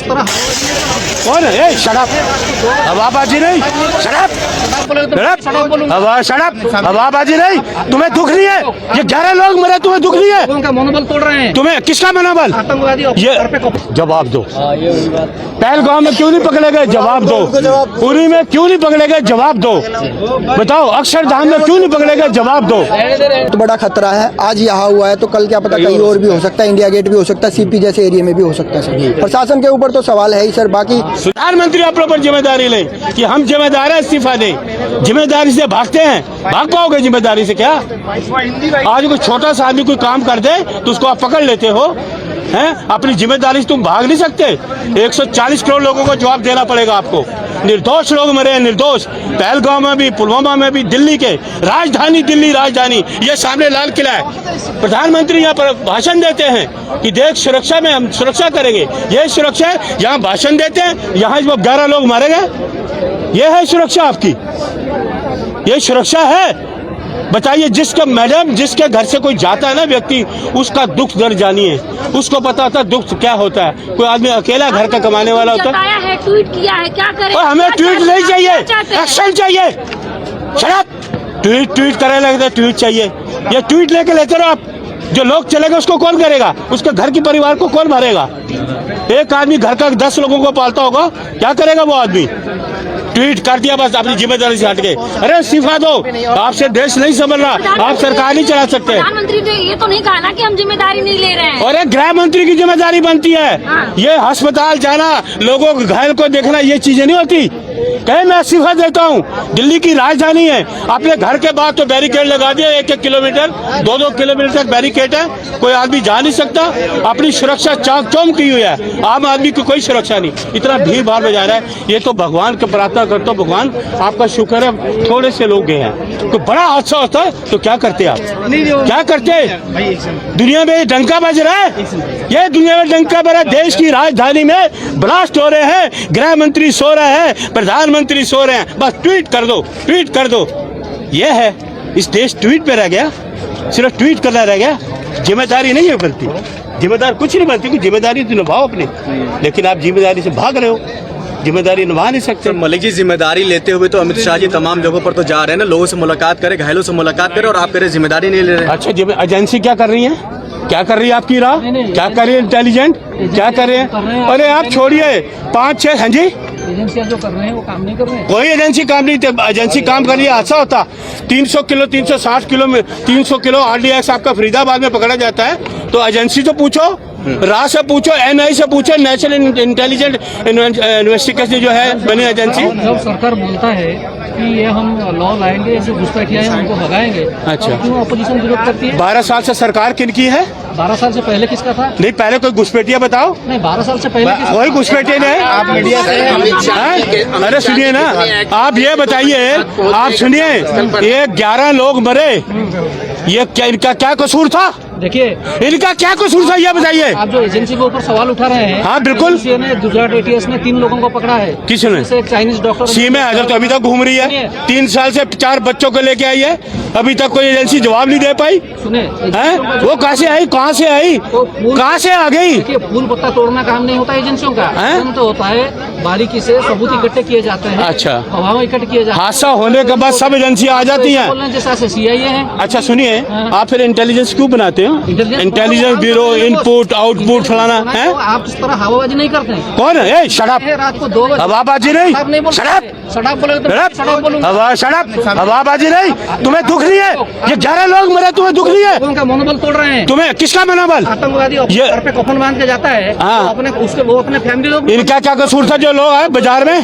कौन है? शराब हवाबाजी नहीं, शराब हवाबाजी नहीं। तुम्हें दुख नहीं है? ये 11 लोग मरे, तुम्हें दुख नहीं है? उनका मनोबल तोड़ रहे हैं। तुम्हें किसका मनोबल? आतंकवादी ये जवाब दो। पहलगाम में क्यों नहीं पकड़े गए? जवाब दो। पुरी में क्यों नहीं पकड़े गए? जवाब दो। बताओ अक्षरधाम में क्यों नहीं पकड़े गए? जवाब दो। तो बड़ा खतरा है। आज यहाँ हुआ है तो कल क्या पता कहीं और भी हो सकता है, इंडिया गेट भी हो सकता है, सीपी जैसे एरिया में भी हो सकता है सर। प्रशासन के ऊपर तो सवाल है ही सर। बाकी प्रधानमंत्री अपने ऊपर जिम्मेदारी ले कि हम जिम्मेदार है, इस्तीफा दें। जिम्मेदारी से भागते हैं, भाग पाओगे जिम्मेदारी से? क्या आज कोई छोटा सा आदमी कोई काम कर दे तो उसको आप पकड़ लेते हो हैं? अपनी जिम्मेदारी से तुम भाग नहीं सकते। 140 करोड़ लोगों को जवाब देना पड़ेगा आपको। निर्दोष लोग मरे हैं, निर्दोष। पहलगाम में भी, पुलवामा में भी, दिल्ली के राजधानी, दिल्ली राजधानी, ये सामने लाल किला है। प्रधानमंत्री यहाँ पर भाषण देते हैं कि देश सुरक्षा में हम सुरक्षा करेंगे। ये सुरक्षा है? यहाँ भाषण देते हैं, यहाँ 11 लोग मारे गए। ये है सुरक्षा आपकी? ये सुरक्षा है? बताइए, जिसका मैडम जिसके घर से कोई जाता है ना व्यक्ति, उसका दुख दर्द जानिए, उसको पता होता है दुख क्या होता है। कोई आदमी अकेला घर का कमाने वाला होता है, ट्वीट किया है, क्या करें? और हमें ट्वीट नहीं चाहिए, एक्शन चाहिए। शराब ट्वीट करे लगते, ट्वीट चाहिए। ये ट्वीट लेके लेते रहो आप। जो लोग चलेगा उसको कौन करेगा? उसके घर के परिवार को कौन भरेगा? एक आदमी घर का 10 लोगों को पालता होगा, क्या करेगा वो आदमी? ट्वीट कर दिया बस, अपनी जिम्मेदारी से हट गए। अरे इस्तीफा दो, आपसे देश नहीं संभल रहा, आप सरकार नहीं चला सकते। प्रधानमंत्री ने ये तो नहीं कहा ना कि हम जिम्मेदारी नहीं ले रहे हैं। और एक गृह मंत्री की जिम्मेदारी बनती है। ये अस्पताल जाना, लोगों के घायल को देखना, ये चीजें नहीं होती। कहे मैं इस्तीफा देता हूँ। दिल्ली की राजधानी है, अपने घर के बाद तो बैरिकेड लगा दिया, 1-1 किलोमीटर 2-2 किलोमीटर तक बैरिकेड है, कोई आदमी जा नहीं सकता। अपनी सुरक्षा चाक चौक की हुई है, आम आदमी की कोई सुरक्षा नहीं। इतना भीड़ भाड़ में जा रहा है। ये तो भगवान की प्रार्थना करता हूँ, भगवान आपका शुक्र है थोड़े से लोग गए हैं। तो बड़ा हादसा होता है तो क्या करते आप? क्या करते? दुनिया में डंका बज रहा है, ये दुनिया में डंका बज रहा है। देश की राजधानी में ब्लास्ट हो रहे हैं, गृह मंत्री सो रहे हैं, प्रधानमंत्री सो रहे हैं। बस ट्वीट कर दो, ट्वीट कर दो। ये है, इस देश ट्वीट पे रह गया, सिर्फ ट्वीट करना रह गया। जिम्मेदारी नहीं है बनती, जिम्मेदार कुछ नहीं बनती। जिम्मेदारी तो निभाओ अपनी, लेकिन आप जिम्मेदारी से भाग रहे हो, जिम्मेदारी निभा नहीं सकते। मलिक जी, जिम्मेदारी लेते हुए तो अमित शाह जी तमाम जगहों पर तो जा रहे हैं ना, लोगों से मुलाकात करें, घायलों से मुलाकात करें, और आप कह रहे जिम्मेदारी नहीं ले रहे। अच्छा, एजेंसी क्या कर रही है? क्या कर रही है आपकी राह? क्या कर रही है इंटेलिजेंट? क्या कर रहे हैं? अरे आप छोड़िए, 5-6 हाँ जी एजेंसियां जो कर रहे हैं वो काम नहीं कर रहे हैं। कोई एजेंसी काम नहीं, एजेंसी काम कर रही है। अच्छा होता 300 किलो 360 किलो में 300 किलो RDX आपका फरीदाबाद में पकड़ा जाता है तो एजेंसी तो पूछो, राह से पूछो, NI से पूछो, नेशनल इंटेलिजेंट इन्वेस्टिगेशन जो है बनी एजेंसी। जब सरकार बोलता है कि ये हम लॉ लाएंगे, जो घुसपैठिया हैं उनको भगाएंगे, अच्छा, तो क्यों अपोजिशन विरोध करती है? 12 साल से सरकार किनकी है? 12 साल से पहले किसका था? नहीं, पहले कोई घुसपैठिया बताओ। नहीं, 12 साल से पहले कोई घुसपैठिए नहीं। आप मीडिया से अरे सुनिए ना, आप ये बताइए, आप सुनिए, ये 11 लोग मरे, ये क्या, इनका क्या कसूर था? देखिए, इनका क्या कसूर था ये बताइए। आप जो एजेंसी के ऊपर सवाल उठा रहे हैं, हाँ बिल्कुल, गुजरात ATS ने 3 लोगों को पकड़ा है। किसने? एक चाइनीज डॉक्टर सीमा हैदर तो अभी तक घूम रही है, 3 साल से 4 बच्चों को लेके आई है, अभी तक कोई एजेंसी जवाब नहीं दे पाई। सुने, वो कहाँ से आई, कहाँ से आई, कहाँ से आ गई? देखिए, फूल पत्ता तोड़ना काम नहीं होता एजेंसियों का, काम तो होता है बारीकी से सबूत इकट्ठे किए जाते हैं। अच्छा, अभाव इकट्ठे किए जाते हैं। हादसा होने के बाद सब एजेंसी आ जाती है। जैसे CIA है। अच्छा सुनिए, आप फिर इंटेलिजेंस क्यों बनाते हो? इंटेलिजेंस ब्यूरो, इनपुट आउटपुट फलाना है। आप इस तरह हवाबाजी नहीं करते हैं। कौन है? शराब रात को 2 बजे हवाबाजी नहीं, शराब हवाबाजी नहीं। तुम्हें दुख नहीं है? ये 11 लोग मरे, तुम्हें दुख नहीं है? उनका मनोबल तोड़ रहे हैं। तुम्हें किसका मनोबल? आतंकवादी ये घर पे कफन बांध के जाता है, अपने उसके वो अपने फैमिली लोग। इनका क्या कसूर था? जो लोग आए बाजार में,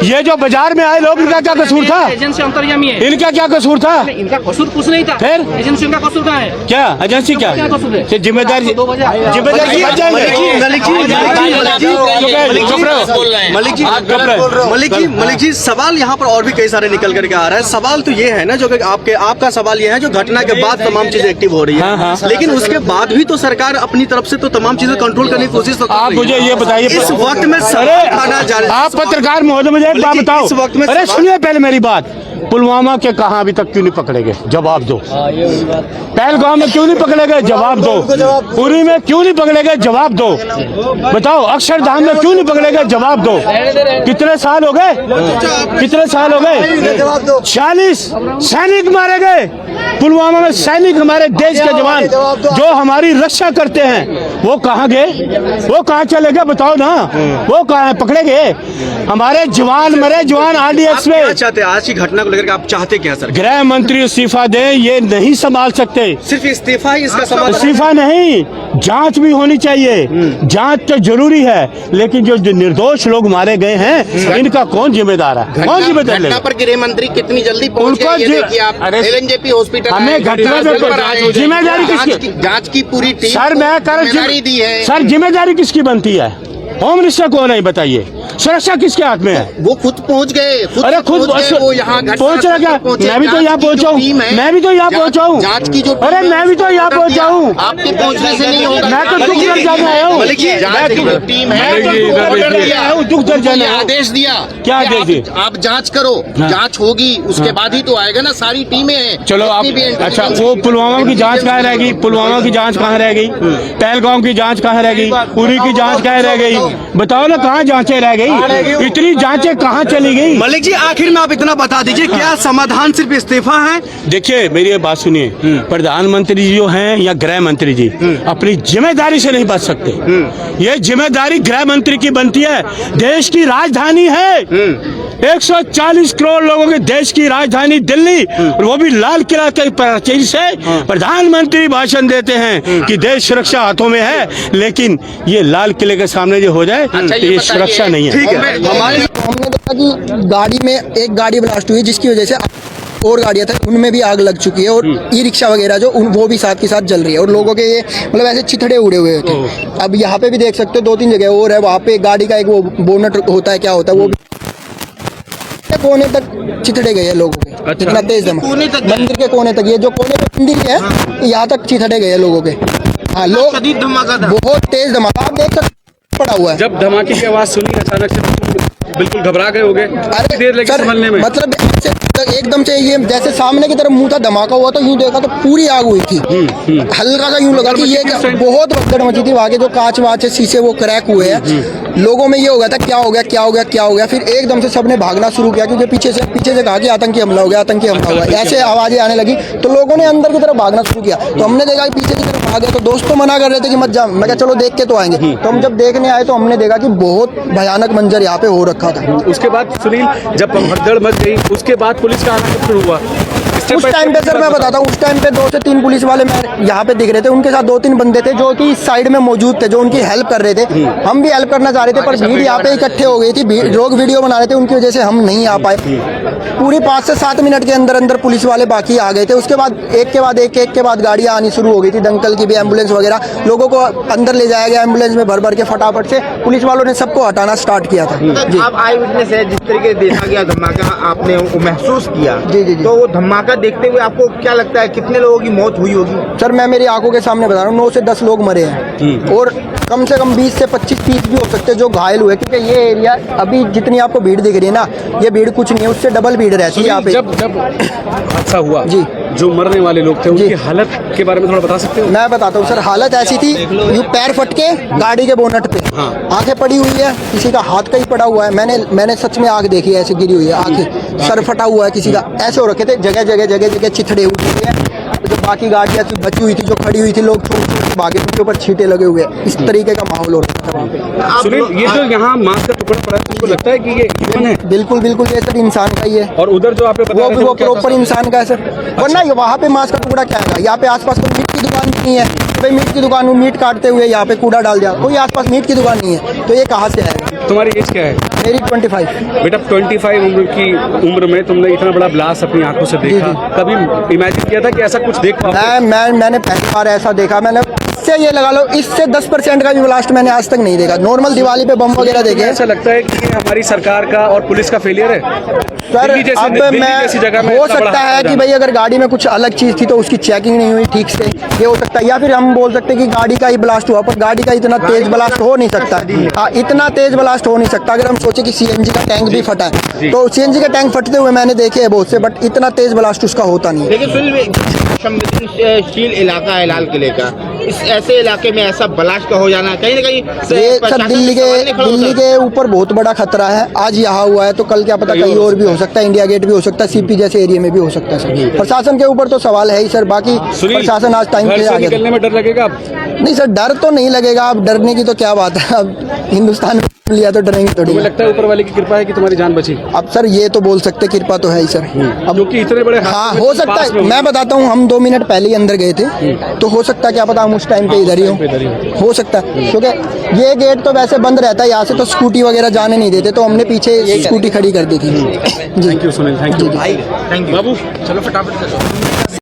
ये जो बाजार में आए लोग, इनका क्या कसूर था? एजेंसी अंतर्यामी है। इनका क्या कसूर था? इनका कसूर कुछ नहीं था। फिर एजेंसी का कसूर कहाँ है? क्या एजेंसी क्या है? जिम्मेदारी मलिक जी, सवाल यहाँ पर और भी कई सारे निकल करके आ रहा है। सवाल तो ये है ना, जो आपका सवाल ये है, जो घटना के बाद तमाम चीजें एक्टिव हो रही है, लेकिन उसके बाद भी तो सरकार अपनी तरफ से तो तमाम चीजें कंट्रोल करने की कोशिश कर रही है। आप मुझे ये बताइए, इस वक्त में आप पत्रकार महोदय, मुझे एक बात बताओ। अरे सुनिए पहले मेरी बात, पुलवामा के कहां अभी तक क्यों नहीं पकड़े गए? जवाब दो। पहलगाम में क्यों नहीं पकड़े गए? जवाब दो। पुरी में क्यों नहीं पकड़े गए? जवाब दो। बताओ, अक्षरधाम में क्यों नहीं पकड़े गए? जवाब दो। कितने साल हो गए? कितने साल हो गए? 40 सैनिक मारे गए पुलवामा में। सैनिक, हमारे देश के जवान जो हमारी रक्षा करते हैं, वो कहाँ गए? वो कहाँ चले गए? बताओ ना, वो कहाँ है? पकड़े गए? हमारे जवान मरे, जवान RDX में। क्या चाहते हैं आज की घटना को लेकर? आप चाहते क्या सर? गृह मंत्री इस्तीफा दें, ये नहीं संभाल सकते। सिर्फ इस्तीफा ही इसका समाधान? इस्तीफा नहीं, जांच भी होनी चाहिए। जांच तो जरूरी है, लेकिन जो निर्दोष लोग मारे गए हैं, इनका कौन जिम्मेदार है? कौन जिम्मेदार लेगा? पर गृह मंत्री कितनी जल्दी पहुंच गए, ये देखिए आप। LNJP हॉस्पिटल हमें घटना पे जिम्मेदारी किसकी? जांच की पूरी टीम सर, मैं जिम्मेदारी दी है। सर, जिम्मेदारी किसकी बनती है? होम मिनिस्टर कौन है बताइए? सुरक्षा किसके हाथ में है? वो खुद पहुंच गए। अरे खुद वो यहाँ पहुंच रहा क्या? मैं भी तो यहाँ पहुंचा हूँ। मैं भी तो यहाँ पहुंचा हूँ। जांच की जो, अरे मैं भी तो यहाँ पहुंचा हूँ। आपके पहुंचने से नहीं होगा। मैं तो दुख दर्ज जाने आया हूँ। टीम है, दुख दर्ज जाने आदेश दिया। क्या आदेश दिया? आप जांच करो, जांच होगी, उसके बाद ही तो आएगा ना। सारी टीमें हैं। चलो आप, अच्छा, वो पुलवामा की जांच कहाँ रह गई? पुलवामा की जांच कहाँ रह गई? पहलगाम की जांच कहाँ रह गई? उरी की जांच कहाँ रह गई? बताओ ना, कहाँ जांचें रह गई? इतनी जांचें कहाँ चली गई? मलिक जी, आखिर में आप इतना बता दीजिए, क्या समाधान सिर्फ इस्तीफा है? देखिए, मेरी ये बात सुनिए, प्रधानमंत्री जी जो हैं या गृह मंत्री जी अपनी जिम्मेदारी से नहीं बच सकते। ये जिम्मेदारी गृह मंत्री की बनती है। देश की राजधानी है, 140 करोड़ लोगों के देश की राजधानी दिल्ली, और वो भी लाल किला के प्राचीर से प्रधानमंत्री भाषण देते हैं कि देश सुरक्षा हाथों में है, लेकिन ये लाल किले के सामने जो हो जाए, तो ये सुरक्षा नहीं है। ठीक है, हमने देखा कि गाड़ी में एक गाड़ी ब्लास्ट हुई, जिसकी वजह से और गाड़ियां थी, उनमें भी आग लग चुकी है, और ई रिक्शा वगैरह जो वो भी साथ के साथ जल रही है, और लोगों के ये मतलब ऐसे चिथड़े उड़े हुए थे। अब यहाँ पे भी देख सकते हो, 2-3 जगह और है, वहाँ पे गाड़ी का एक वो बोनट होता है, क्या होता है, वो भी कोने तक चिथड़े गए हैं लोगों के। इतना तेज धमाका, मंदिर के कोने तक, ये जो कोने पे मंदिर है, यहाँ तक चिथड़े गए लोगों के। हाँ, लोग धमाका था, बहुत तेज धमाका, आप देख सकते पड़ा हुआ है। जब धमाके की आवाज सुनी अचानक से बिल्कुल घबरा गए होगे? अरे देर लगी सर, संभलने में? मतलब एकदम से ये जैसे सामने की तरफ मुंह था, धमाका हुआ तो यूं देखा तो पूरी आग हुई थी। हल्का सा यूं लगा कि ये बहुत भगदड़ मची थी। वहाँ के जो कांच वाच शीशे वो क्रैक हुए हैं। लोगों में ये हो गया था, क्या हो गया, क्या हो गया, क्या हो गया। फिर एकदम से सबने भागना शुरू किया, क्योंकि पीछे से कहा कि आतंकी हमला हो गया, आतंकी हमला हुआ, ऐसे आवाजें आने लगी। तो लोगों ने अंदर की तरफ भागना शुरू किया, तो हमने देखा कि पीछे की तरफ भागे, तो दोस्त तो मना कर रहे थे कि मत जा। मैं कहा चलो देख के तो आएंगे। तो हम जब देखने आए तो हमने देखा कि बहुत भयानक मंजर यहाँ पे हो रखा था। उसके बाद सुनील, जब भगदड़ मच गई, उसके बाद पुलिस का आना शुरू हुआ। उस टाइम पे सर मैं बताता हूँ, उस टाइम पे 2 से 3 पुलिस वाले मैं यहाँ पे दिख रहे थे, उनके साथ 2-3 बंदे थे जो कि इस साइड में मौजूद थे, जो उनकी हेल्प कर रहे थे। हम भी हेल्प करना चाह रहे थे, पर भीड़ यहाँ पे इकट्ठे हो गई थी, लोग वीडियो बना रहे थे, उनकी वजह से हम नहीं आ पाए। पूरी 5 से 7 मिनट के अंदर अंदर पुलिस वाले बाकी आ गए थे। उसके बाद एक के बाद गाड़ियाँ आनी शुरू हो गई थी, दंकल की भी, एम्बुलेंस वगैरह, लोगों को अंदर ले जाया गया एम्बुलेंस में भर के। फटाफट से पुलिस वालों ने सबको हटाना स्टार्ट किया था। जी, आप आई विटनेस है, जिस तरीके से देखा गया धमाका, आपने वो महसूस किया। जी। तो वो धमाका देखते हुए आपको क्या लगता है, कितने लोगों की मौत हुई होगी? सर, मैं मेरी आंखों के सामने बता रहा हूँ, 9 से 10 लोग मरे हैं, और कम से कम 20 से 25-30 भी हो सकते हैं जो घायल हुए, क्योंकि ये एरिया अभी जितनी आपको भीड़ दिख रही है ना, ये भीड़ कुछ नहीं है, उससे डबल भीड़ रहती है यहाँ पे। जब हादसा हुआ, जी, जो मरने वाले लोग थे, उनकी हालत के बारे में थोड़ा बता सकते हो? मैं बताता हूँ सर, हालत ऐसी थी, यूं पैर फटके गाड़ी के बोनट पे, आंखें पड़ी हुई है, किसी का हाथ कहीं पड़ा हुआ है। मैंने सच में आंख देखी है, ऐसे गिरी हुई है आंखें, सर फटा हुआ है किसी का, ऐसे हो रखे थे, जगह चिथड़े हुए हैं। जो बाकी गाड़ियाँ बची हुई थी, जो खड़ी हुई थी, लोग छोड़ भागे, उनके ऊपर छींटे लगे हुए, इस तरीके का माहौल हो रहा था वहाँ पे। सुनील, ये जो यहाँ मांस का टुकड़ा पड़ा है, तुमको लगता है कि ये ह्यूमन है? बिल्कुल ये सर इंसान का ही है। और उधर जो आपने बताया वो प्रॉपर इंसान का है सर, वरना वहाँ पे मांस का टुकड़ा क्या है? यहाँ पे आसपास कोई मीट की दुकान नहीं है, भाई मीट की दुकान में मीट काटते हुए यहाँ पे कूड़ा डाल दिया, कोई आसपास मीट की दुकान नहीं है, तो ये कहाँ से आएगा? तुम्हारी एज क्या है? मेरी 25। बेटा, 25 उम्र में तुमने इतना बड़ा ब्लास्ट अपनी आंखों से देखा, कभी इमेजिन किया था कि ऐसा कुछ देख पाओगे? मैंने पहली बार ऐसा देखा। मैंने इससे से ये लगा लो, इससे 10% का भी ब्लास्ट मैंने आज तक नहीं देखा। नॉर्मल दिवाली पे बम वगैरह देखे। ऐसा लगता है कि ये हमारी सरकार का और पुलिस का फेलियर है सर दिल्ली जैसी- अब दिल्ली मैं जैसी जगह में हो इतना बड़ा सकता है हादसा कि भाई अगर गाड़ी में कुछ अलग चीज़ थी तो उसकी चेकिंग नहीं हुई ठीक से, ये हो सकता है। या फिर हम बोल सकते हैं कि गाड़ी का ही ब्लास्ट हुआ, पर गाड़ी का इतना तेज ब्लास्ट हो नहीं सकता। हाँ, इतना तेज ब्लास्ट हो नहीं सकता। अगर हम सोचे कि सीएनजी का टैंक भी फटा है तो सीएनजी का टैंक फटते हुए मैंने देखे हैं बहुत से, बट इतना तेज ब्लास्ट उसका होता नहीं। लेकिन संवेदनशील इलाका है लाल किले का, इस ऐसे इलाके में ऐसा ब्लास्ट का हो जाना कहीं ना कहीं ये सर दिल्ली के ऊपर बहुत बड़ा खतरा है। आज यहाँ हुआ है तो कल क्या पता कहीं और भी हो सकता है, इंडिया गेट भी हो सकता है, सीपी जैसे एरिया में भी हो सकता है सर। प्रशासन के ऊपर तो सवाल है ही सर, बाकी प्रशासन आज टाइम घर पे से आ गया। निकलने में डर लगेगा अब? नहीं सर, डर तो नहीं लगेगा। अब डरने की तो क्या बात है, अब हिंदुस्तान में लिया तो डरेंगे थोड़ी। तुम्हें लगता है ऊपर वाले की कृपा है कि तुम्हारी जान बची? अब सर ये तो बोल सकते, कृपा तो है ही सर। अब क्योंकि इतने बड़े हाँ हादसे हो में सकता पास में है, हो। मैं बताता हूँ, हम 2 मिनट पहले ही अंदर गए थे तो हो सकता है क्या पता हम उस टाइम पे इधर ही हो सकता है, क्योंकि ये गेट तो वैसे बंद रहता है, यहाँ से तो स्कूटी वगैरह जाने नहीं देते, तो हमने पीछे स्कूटी खड़ी कर दी थी। जी thank you Sunil, thank you. Thank you बाबू चलो फटाफट से